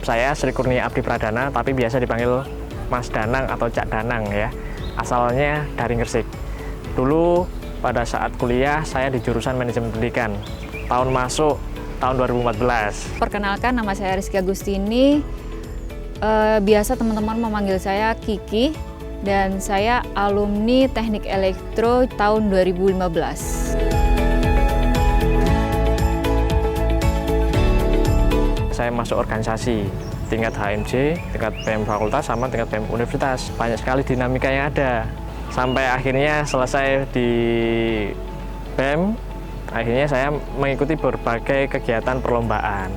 saya Sri Kurnia Abdi Pradana, tapi biasa dipanggil Mas Danang atau Cak Danang ya. Asalnya dari Gresik. Dulu pada saat kuliah saya di jurusan manajemen pendidikan. Tahun masuk tahun 2014. Perkenalkan, nama saya Rizky Agustini. Biasa teman-teman memanggil saya Kiki, dan saya alumni Teknik Elektro tahun 2015. Saya masuk organisasi tingkat HMJ, tingkat PM Fakultas, sama tingkat PM Universitas. Banyak sekali dinamika yang ada. Sampai akhirnya selesai di BEM, akhirnya saya mengikuti berbagai kegiatan perlombaan.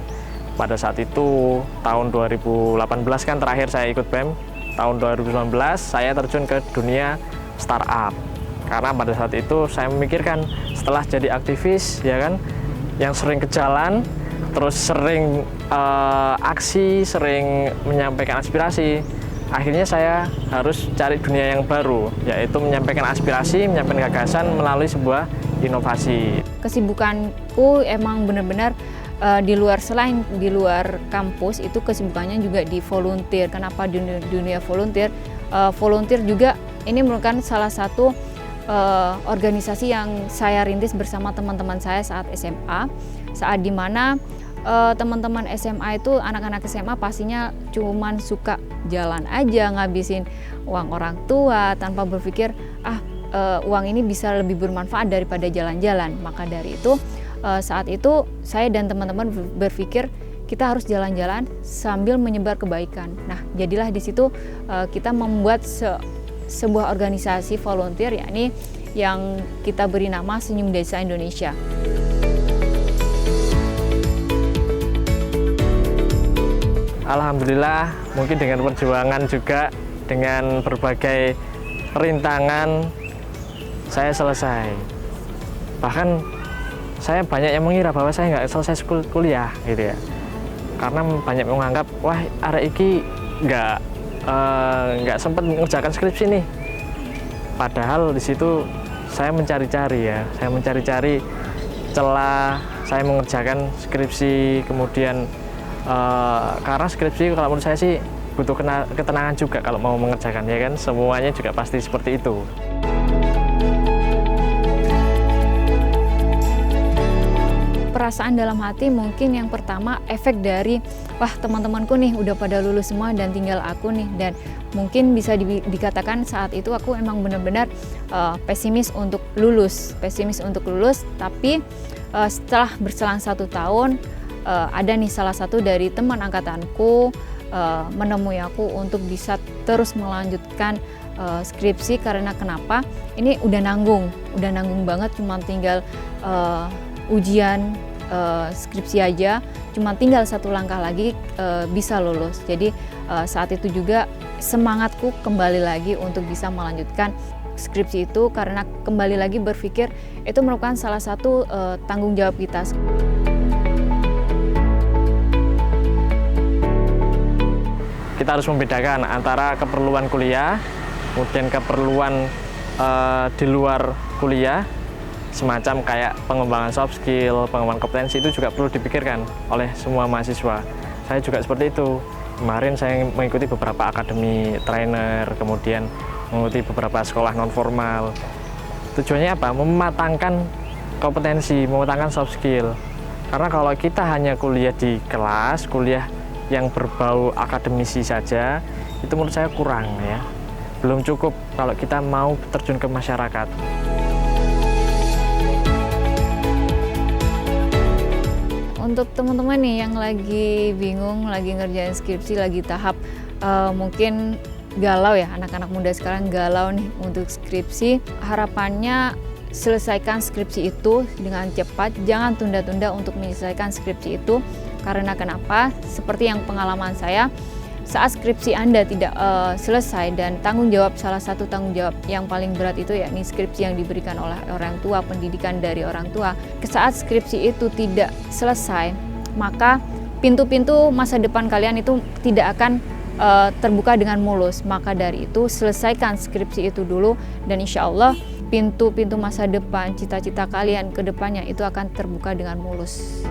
Pada saat itu, tahun 2018 kan terakhir saya ikut BEM, tahun 2019 saya terjun ke dunia startup. Karena pada saat itu saya memikirkan setelah jadi aktivis, ya kan, yang sering ke jalan, terus sering aksi, sering menyampaikan aspirasi, akhirnya saya harus cari dunia yang baru, yaitu menyampaikan aspirasi, menyampaikan gagasan melalui sebuah inovasi. Kesibukanku emang benar-benar selain di luar kampus, itu kesibukannya juga di volunteer. Kenapa di dunia volunteer? Volunteer juga ini merupakan salah satu organisasi yang saya rintis bersama teman-teman saya saat SMA, saat dimana teman-teman SMA itu, anak-anak SMA pastinya cuman suka jalan aja, ngabisin uang orang tua tanpa berpikir uang ini bisa lebih bermanfaat daripada jalan-jalan. Maka dari itu saat itu saya dan teman-teman berpikir kita harus jalan-jalan sambil menyebar kebaikan. Nah, jadilah di situ kita membuat sebuah organisasi volunteer, yakni yang kita beri nama Senyum Desa Indonesia. Alhamdulillah, mungkin dengan perjuangan juga, dengan berbagai rintangan, saya selesai. Bahkan saya banyak yang mengira bahwa saya nggak selesai kuliah, gitu ya. Karena banyak menganggap, wah, arek iki nggak sempat mengerjakan skripsi nih. Padahal di situ saya mencari-cari ya, saya mencari-cari celah, saya mengerjakan skripsi, kemudian karena skripsi kalau menurut saya sih butuh ketenangan juga kalau mau mengerjakan, ya kan, semuanya juga pasti seperti itu. Perasaan dalam hati mungkin yang pertama efek dari, wah, teman-temanku nih udah pada lulus semua dan tinggal aku nih, dan mungkin bisa dikatakan saat itu aku emang benar-benar pesimis untuk lulus, tapi setelah berselang 1 tahun, ada nih salah satu dari teman angkatanku menemui aku untuk bisa terus melanjutkan skripsi. Karena kenapa? Ini udah nanggung banget, cuma tinggal ujian skripsi aja, cuma tinggal 1 langkah lagi bisa lulus. Jadi saat itu juga semangatku kembali lagi untuk bisa melanjutkan skripsi itu, karena kembali lagi berpikir itu merupakan salah satu tanggung jawab kita. Kita harus membedakan antara keperluan kuliah, kemudian keperluan di luar kuliah, semacam kayak pengembangan soft skill, pengembangan kompetensi, itu juga perlu dipikirkan oleh semua mahasiswa. Saya juga seperti itu. Kemarin saya mengikuti beberapa akademi trainer, kemudian mengikuti beberapa sekolah non formal. Tujuannya apa? Mematangkan kompetensi, mematangkan soft skill. Karena kalau kita hanya kuliah di kelas, kuliah yang berbau akademisi saja, itu menurut saya kurang ya. Belum cukup kalau kita mau terjun ke masyarakat. Untuk teman-teman nih yang lagi bingung, lagi ngerjain skripsi, lagi tahap mungkin galau ya, anak-anak muda sekarang galau nih untuk skripsi, harapannya selesaikan skripsi itu dengan cepat, jangan tunda-tunda untuk menyelesaikan skripsi itu. Karena kenapa? Seperti yang pengalaman saya, saat skripsi Anda tidak selesai dan salah satu tanggung jawab yang paling berat itu yakni skripsi yang diberikan oleh orang tua, pendidikan dari orang tua. Saat skripsi itu tidak selesai, maka pintu-pintu masa depan kalian itu tidak akan terbuka dengan mulus. Maka dari itu selesaikan skripsi itu dulu, dan insya Allah pintu-pintu masa depan, cita-cita kalian ke depannya itu akan terbuka dengan mulus.